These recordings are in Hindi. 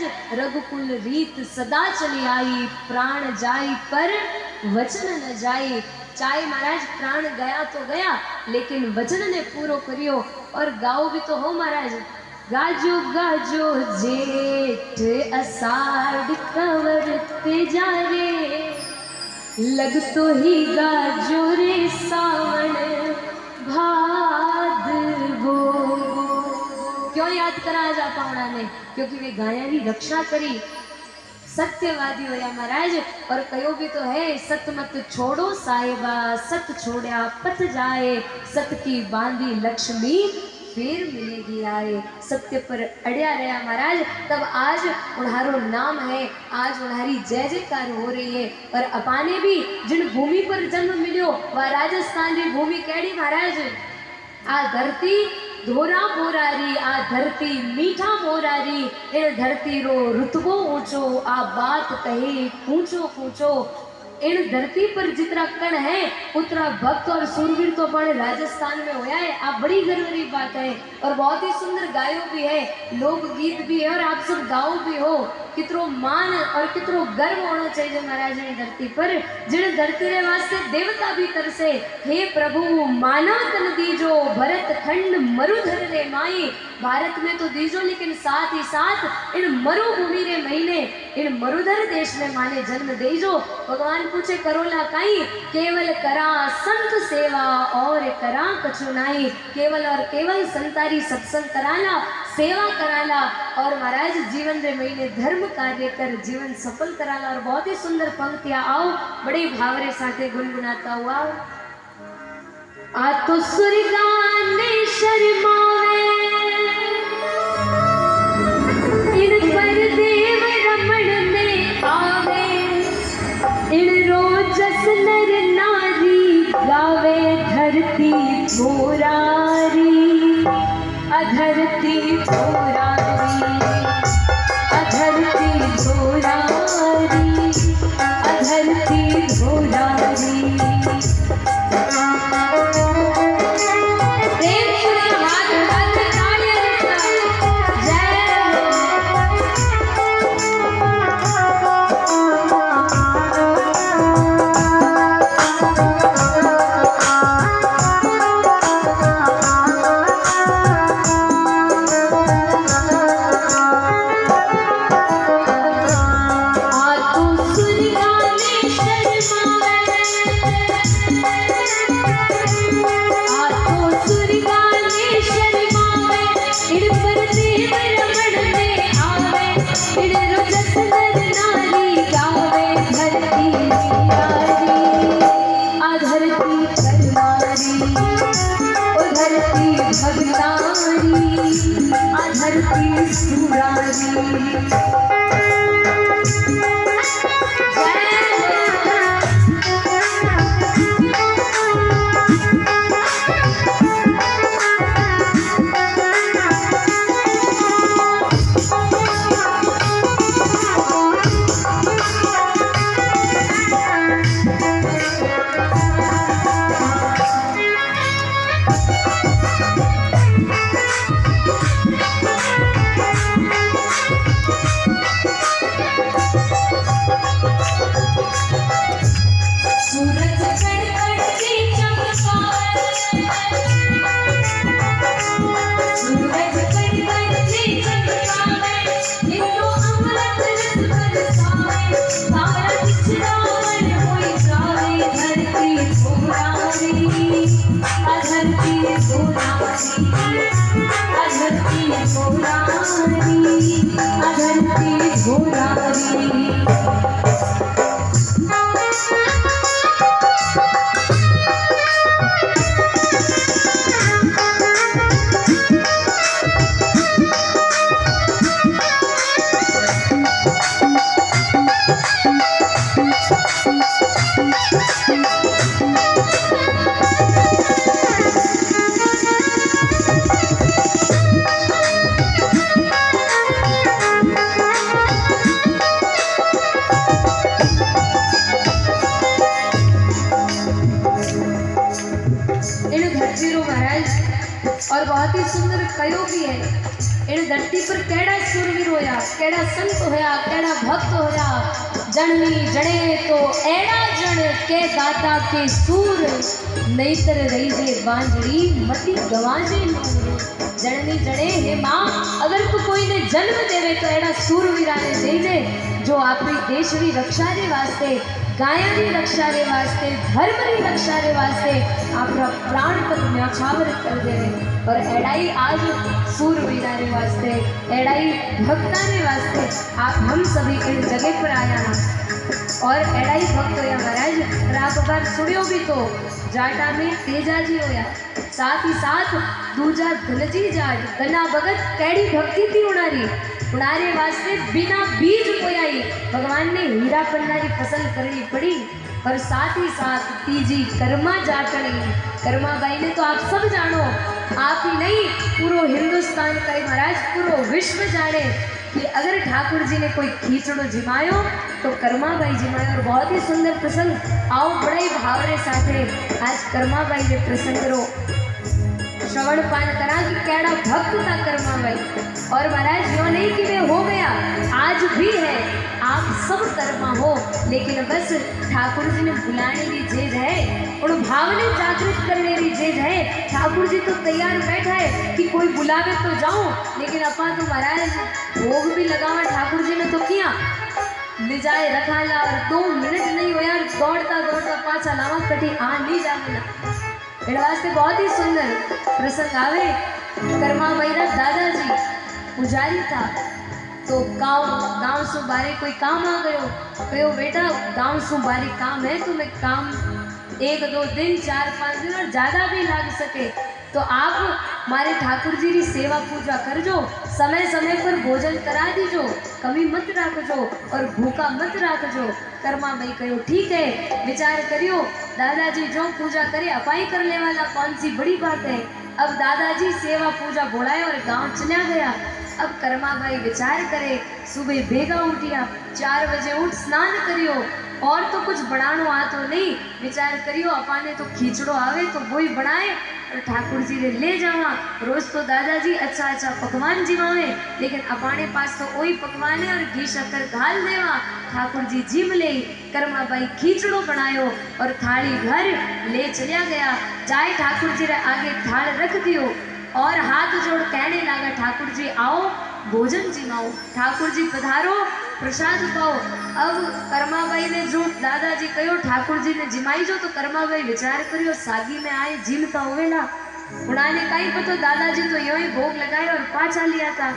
महाराज रघुकुल रीत सदा चली आई, प्राण जाई पर वचन न जाई। चाहे महाराज प्राण गया तो गया, लेकिन वचन ने पूरो करियो। और गाओ भी तो हो महाराज, गाजो गाजो जेठ अषाढ़ कवरते जा रे, लग तो ही गाजो रे सावन भादवो। क्यों याद करा जा पावड़ा ने? क्योंकि वे गाया की रक्षा करी, सत्यवादी होया महाराज। और कयो भी तो है, सत मत छोड़ो साहिबा, सत छोड़ा पथ जाए, सत की बांधी लक्ष्मी फिर मिलेगी आए। सत्य पर अड़िया रहा महाराज, तब आज उन्हारो नाम है, आज उन्हारी जय जयकार हो रही है। और अपाने भी जिन भूमि पर जन्म मिलो, वह राजस्थान की भूमि केड़ी महाराज? आ धरती धोरा मोरारी, आ धरती मीठा मोरारी, इन धरती रो रुतबो ऊंचो, आ बात कहे पूछो पूछो। इन धरती पर जितना कण है उतना भक्त और सूरवीर तो बड़े राजस्थान में होया है। आप बड़ी गर्व की बात है, और बहुत ही सुंदर गायो भी है, लोकगीत भी है, और आप सब गाओ भी हो। कितरो मान और कितरो गर्व होना चाहिए महाराज ने धरती पर, जिन धरती रे वास्ते देवता भी तरसे। हे प्रभु मानव तन दीजो, भरत खंड मरुधर रे माई। भारत में तो दीजो, लेकिन साथ ही साथ इन मरुभूमि रे महीने, इन मरुधर देश में माने जन्म देजो। भगवान पूछे करोला काई, केवल करा संत सेवा और करा कछु नाई। केवल और केवल संतारी सत्संग कराला, सेवा कराला, और महाराज जीवन रे महीने धर्म कार्य कर जीवन सफल कराला। और बहुत ही सुंदर पंक्तियां आओ बड़े भावरे साथे गुनगुनाता हुआ। आ तो सुरगाने शर्मावे, इन पर देव रमण में आवे, इन रोजस नर नारी गावे धरती मोरारी, अधरती मोरारी, अधरती मोरारी, अधरती मोरारी। धरती सुरारी। और बहुत ही सुंदर कयो भी है। इन धरती पर केड़ा सूरवीर होया, केड़ा संत होया केड़ा भक्त होया जननी जड़े तो एड़ा जण के दाता के सूर नहींतर रही जे बांझड़ी मती गवाजे नूर। जननी जड़े हे मां अगर तू कोई ने जन्म देवे तो एड़ा सूरवीरा ने दे जे जो अपनी देश री रक्षा रे वास्ते गाया री रक्षा रे वास्ते धर्म री रक्षा रे वास्ते आपरा प्राण तक न्यौछावर कर देवे। और एड़ाई आज सूरवीरा रे वास्ते एड़ाई भक्ता रे वास्ते आप हम सभी इस जगह पर आया ना। और एड़ाई भक्त होया महाराज और आप बार सुनियो भी तो जाटा में तेजाजी होया साथ ही साथ दूजा धनजी जाट गना भगत कैडी भक्ति थी उनारी उनारे वास्ते बिना बीज बोयाई भगवान ने हीरा पन्नारी फसल करनी पड़ी। और साथ ही साथ तीजी कर्मा जाटनी कर्मा बाई ने तो आप सब जानो आप ही नहीं पूरो हिंदुस्तान का ही महाराज पूरो विश्व जाने कि अगर ठाकुर जी ने कोई खींचड़ो जिमायो तो कर्मा बाई जिमायो। और बहुत ही सुंदर प्रसंग आओ बड़े भावरे साथे आज कर्मा बाई ने प्रसंग रो श्रवण पान करा कि कैड़ा भक्त था कर्मा बाई। और महाराज यो नहीं कि वे हो गया आज भी है आप सब कर्मा हो लेकिन बस ठाकुर जी ने बुलाने की जेज है और भावने जागृत करने की जेज है। ठाकुर जी तो तैयार बैठा है कि कोई बुलावे तो जाऊं लेकिन अपा तो महाराज भोग भी लगावा ठाकुर जी ने तो किया ले जाए रखा ला और 2 मिनट नहीं होया दौड़ता दौड़ता पाछा लावा कटी आ नहीं जावेला। एड़ वास्ते बहुत ही सुंदर प्रसंग आवे कर्मा बैरा दादाजी पुजारी था तो गांव सु बारे कोई काम आ गयो कहो बेटा गांव सु बारे काम है तुम्हें काम 1-2 दिन 4-5 दिन और ज़्यादा भी लग सके तो आप मारे ठाकुर जी की सेवा पूजा करजो समय समय पर भोजन करा दीजो कमी मत रखजो और भूखा मत रखजो। कर्मा भाई कहो ठीक है विचार करियो दादाजी जो पूजा करे अपाई करने वाला कौन सी बड़ी बात है। अब दादाजी सेवा पूजा बोलाए और गांव चला गया। अब कर्मा भाई विचार करे सुबह बेगा उठिया 4 बजे उठ स्नान करियो और तो कुछ बनानो आ तो नहीं विचार करियो अपाने तो खींचड़ो आवे तो वही बनाए और ठाकुर जी ने ले जावा। रोज तो दादाजी अच्छा अच्छा पकवान जिमावे लेकिन अपाने पास तो वही पकवान है और घी शक्कर घाल देवा ठाकुर जी जिम ले। कर्मा भाई खींचड़ो बनायो और थाली भर ले चलिया गया जाए ठाकुर जी रे आगे थाल रख दियो और हाथ जोड़ कहने लगा ठाकुर जी आओ भोजन जिमाओ ठाकुर जी पधारो प्रसाद पाओ। अब कर्मा भाई ने जो दादाजी कहो ठाकुर जी ने जिमाई जो तो कर्मा भाई विचार करियो सागी में आए जिमता होवेला उन्होंने कहीं पता दादाजी तो यो ही भोग लगाए और पाछा लिया था।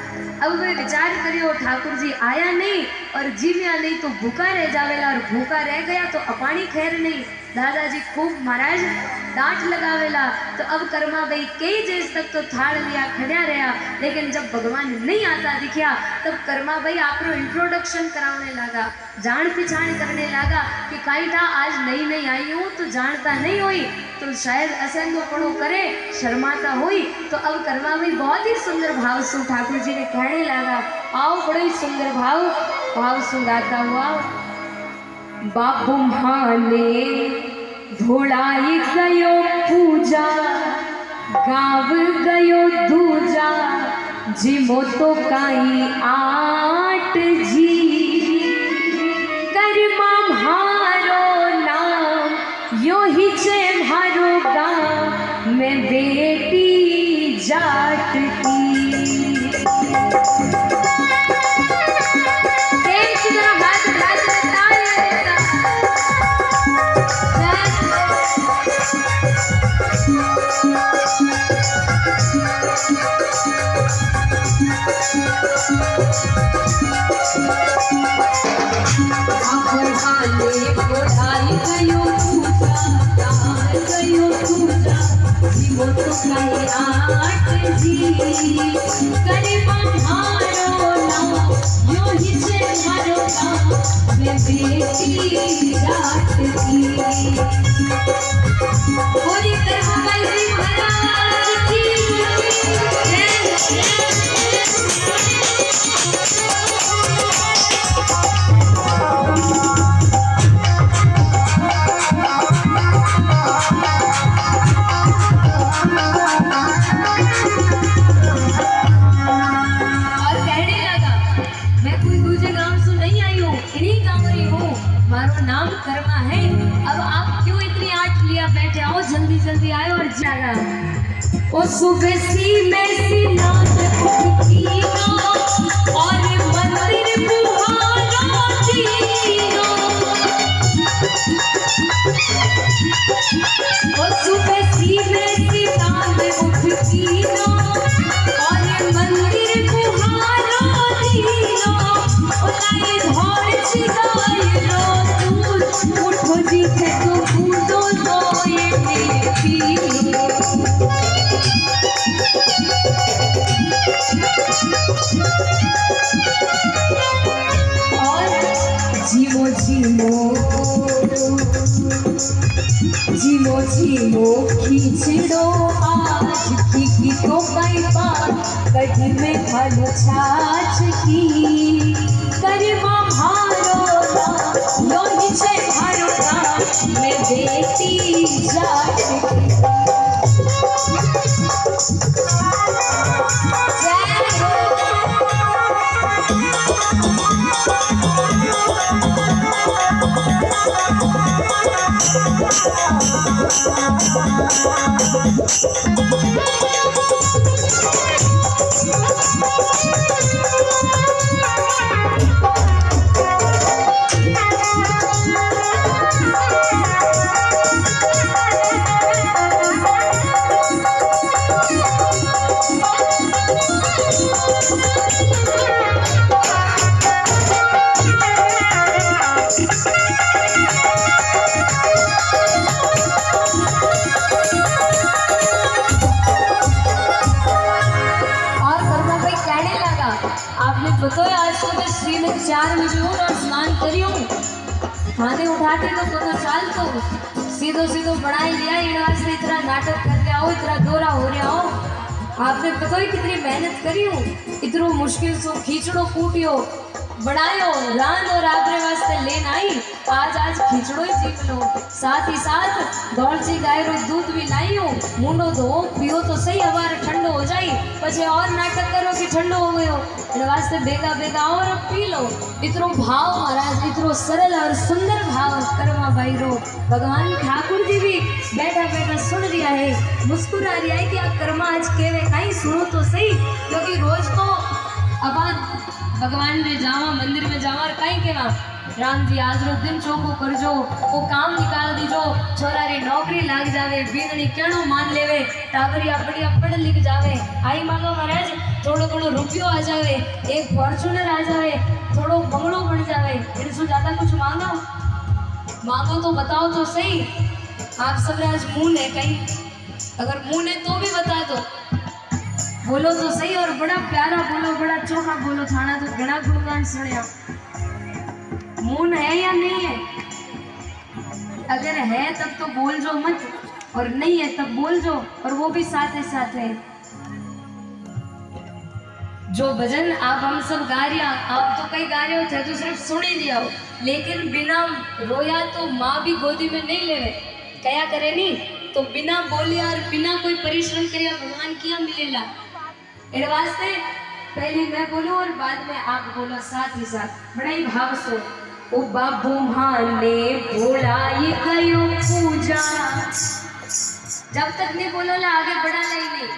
अब वे विचार करियो ठाकुर जी आया नहीं और जिम्या नहीं तो भूखा रह जावेला और भूखा रह गया तो अपानी खैर नहीं दादाजी खूब महाराज डांट लगावेला। तो अब कर्मा भाई कई देर तक तो थाल लिया खड़ा रहा लेकिन जब भगवान नहीं आता दिखा तब कर्मा भाई आपरो इंट्रोडक्शन कराने लगा जान पहचान करने लगा कि कहीं था आज नई नई आई हूँ तो जानता नहीं हुई तो शायद असंग पड़ो करे शर्माता हुई। तो अब कर्मा भाई बहुत ही सुंदर भाव सु ठाकुर जी ने कहने लगा आओ बड़े ही सुंदर भाव सुगाता हुआ बाबू माने धोड़ाई गयो पूजा गाव गयो दूजा जिमो तो काई आट जी कर्मा भारो नाम यो ही चे भारो गाँव में बेटी जाट की। मैं दूसरे गांव से नहीं आई हूँ, इन्हीं गांव ही हूँ। मारो नाम कर्मा है। अब आप क्यों इतनी आट लिया बैठे? आओ जल्दी जल्दी आयो और जागा। ओ सुबह सी में सी नाच उठती नो और मंदिर बुहारा दीनो। ओ सुबह सी में सी नाच उठती नो और मंदिर बुहारा दीनो। ओ लाए धौड़ चिगाई रो तू उठो जीते तो कूदो तो ये मेरी जीवो जीवो जीवो जीवो खींचड़ो आज की तो कई बार कहीं में भलो छाछ की करवा भारो ना लोही से भारो ना मैं बेटी जाट की। आपने बताया आज तो मैं श्री में 4 बजे हूँ और स्नान करी हूँ। हाथे उठाते तो कोनो चाल तो सीधो सीधो बनाई लिया। इन वास्ते इतना नाटक कर रहे हो, इतना दौरा हो रहा हो। आपने बताया कितनी मेहनत करी हूँ, इतनो मुश्किल से खींचड़ो कूटियो बनायो रान और आपरे वास्ते लेन आई। आज खींचड़ो ही सीख लो, साथ ही साथ दौड़ची गाय रो दूध भी लाई हूँ। मुंडो धो पियो तो सही, हमारे ठंडो हो जाए पछे और नाटक करो कि ठंडो हो गयो। इन वास्ते बेगा बेगा और पी लो। इतनो भाव महाराज, इतनो सरल और सुंदर भाव कर्मा भाई रो। भगवान ठाकुर जी भी बैठा बैठा सुन रिया है, मुस्कुरा रिया है कि आप कर्मा आज केवे कहीं सुनो तो सही। क्योंकि रोज तो अपन भगवान में जावा, मंदिर में जावा और कहीं केवा राम जी आज रो दिन चौको करजो, वो काम निकाल दीजो, छोरा री नौकरी लाग जावे, बीननी केणो मान लेवे, टाबरिया बढ़िया पढ़ लिख जावे। आई मांगो महाराज थोड़ो घणो रुपयो आ जावे, एक फॉर्च्यूनर आ जावे, थोड़ो बंगलो बन जावे। इनसे ज्यादा कुछ मांगो तो बताओ तो सही। आप सब आज मुंह है कहीं, अगर मुंह है तो भी बता दो, बोलो तो सही। और बड़ा प्यारा बोलो, बड़ा चोखा बोलो। थाना तो घना गुणगान सुनिया। मून है या नहीं है? अगर है तब तो बोल जो मत, और नहीं है तब बोल जो, और वो भी साथ साथ है। जो भजन आप हम सब गा रहे, आप तो कई गा रहे हो थे तो सिर्फ सुन ही लिया हो, लेकिन बिना रोया तो माँ भी गोदी में नहीं लेवे। क्या करे नहीं तो बिना बोले और बिना कोई परिश्रम करे भगवान किया मिलेला। इन वास्ते पहले मैं बोलूं और बाद में आप बोलो साथ ही साथ। बड़ा ही भाव सो। ओ बाबू माने बोलाई गयो पूजा, जब तक नहीं बोलो ला आगे बढ़ा लाई नहीं।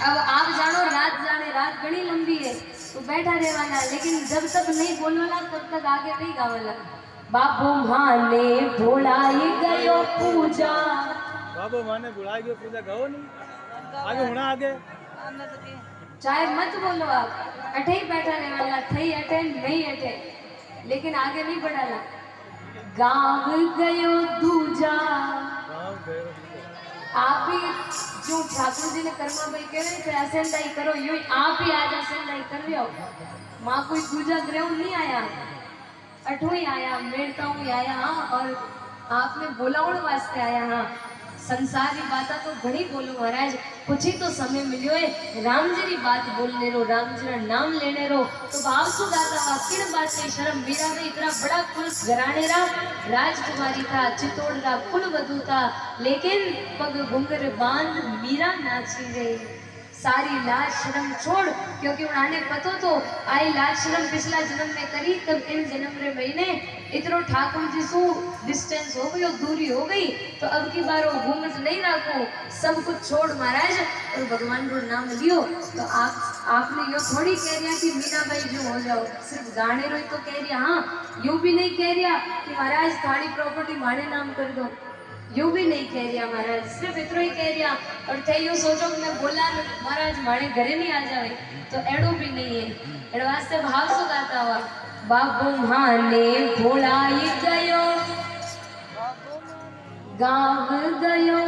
अब आप जानो रात जाने, रात बड़ी लंबी है तो बैठा रहवाना, लेकिन जब तक नहीं बोलो ला तब तक आगे नहीं गावला। बाबू माने बोलाई गयो पूजा, बाबू माने बुलाई गयो पूजा गाओ नहीं, आगे होना आगे चाहे मत बोलो आप, अठे ही बैठा रहवाना, थई अठे नहीं अठे, लेकिन आगे नहीं बढ़ाना। गाँव गयो दूजा, आप भी जो ठाकुर जी ने कर्मा भाई कह रहे थे असेंदाई करो, यूं आप ही आज असेंदाई कर रहे हो। माँ कोई दूजा ग्रह नहीं आया, अठू ही आया, मेड़ता ही आया। हाँ, और आपने बोलावण वास्ते आया। हाँ, संसार की बात तो घनी बोलू महाराज, कुछ ही तो समय मिलो है राम जी की बात बोलने रो, राम जी का नाम लेने रो, तो भाव सु गाता हुआ किन बात की शर्म। मीरा में इतना बड़ा कुल घराने रा, राजकुमारी था, चित्तौड़ रा कुल वधु था, लेकिन पग घुंघर बांध मीरा नाची गई। सारी लाज शर्म छोड़, क्योंकि उन्होंने पतो तो आई लाज शर्म पिछला जन्म में करी, तब इन जन्म रे महीने इतनो ठाकुर जी सु डिस्टेंस हो गई और दूरी हो गई, तो अब की बार वो घूंघट नहीं रखो, सब कुछ छोड़ महाराज और भगवान रो नाम लियो। तो आपने यो थोड़ी कह रिया कि मीना भाई जो हो जाओ, सिर्फ गाने रो तो कह रिया, हाँ यूं भी नहीं कह रिया कि महाराज थारी प्रॉपर्टी माने नाम कर दो, यूं भी नहीं कह रिया महाराज, सिर्फ इतना ही कह रिया। और थे यूं सोचो कि मैं बोला न महाराज माने घरे नहीं आ जावे, तो एड़ो भी नहीं है। एड़ वास्ते भाव सो गाता हुआ, बाबू माने भोलाई गयो गाव गयो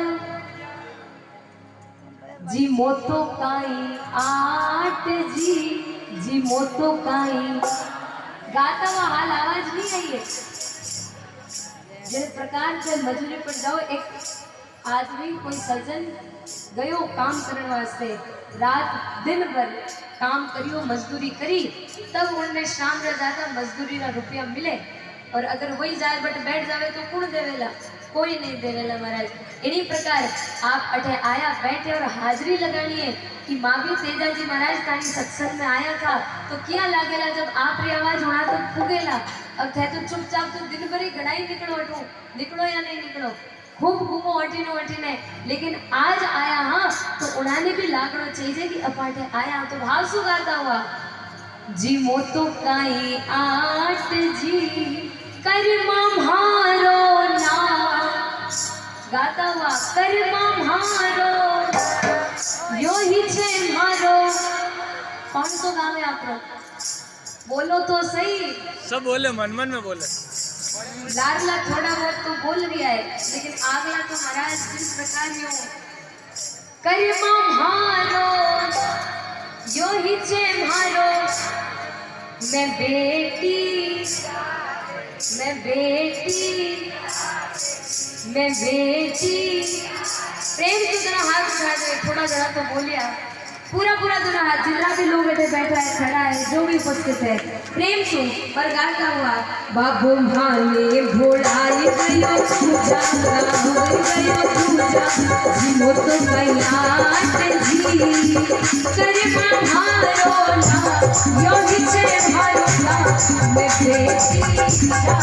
जी मोतो काई आट जी मोतो काई। गाता हुआ हाल आवाज नहीं आई है। जिस प्रकार से मजूरी पर जाओ, एक आदमी कोई सज्जन गयो काम करने वास्ते, रात दिन भर काम करियो मजदूरी करी, तब उन्हें शाम रे जाता मजदूरी रा रुपया मिले, और अगर वही जाए बट बैठ जावे तो कौन देवेला, कोई नहीं देवेला महाराज। इन्हीं प्रकार आप अठे आया बैठे और हाजिरी लगानी है कि माँ भी तेजा जी महाराज तानी सत्संग में आया था, तो क्या लागेला जब आप री आवाज होना तो फूगेला। अब थे तो चुपचाप तो दिन भर ही घड़ाई निकलो, अठो निकलो या नहीं निकलो, खूब घूमो अटीनो अटीने, लेकिन आज आया हाँ तो उन्होंने भी लागणो चाहिए कि अपाटे आया तो भाव सु गाता हुआ, जी मोतो काई आट जी कर्मा म्हारो ना, गाता हुआ कर्मा म्हारो यो ही छे म्हारो। कौन तो गावे आपरो, बोलो तो सही। सब बोले, मन मन में बोले। लाडला थोड़ा बहुत तो बोल रहा है, लेकिन आगला तो महाराज जिस प्रकार यो कर्मा म्हारो यो ही छे म्हारो, मैं बेटी प्रेम से जरा हाथ उठा दे, थोड़ा जरा तो बोलिया, पूरा दोनों हाथ, जितना भी लोग बैठे बैठा है खड़ा है जो भी उपस्थित है, प्रेम से पर गाता हुआ, बाबू भाने भोलाई गयो पूजा जी मोतो कयाट जी कर्मा म्हारो ना यो ही छे म्हारो ना, मैं बेटी जय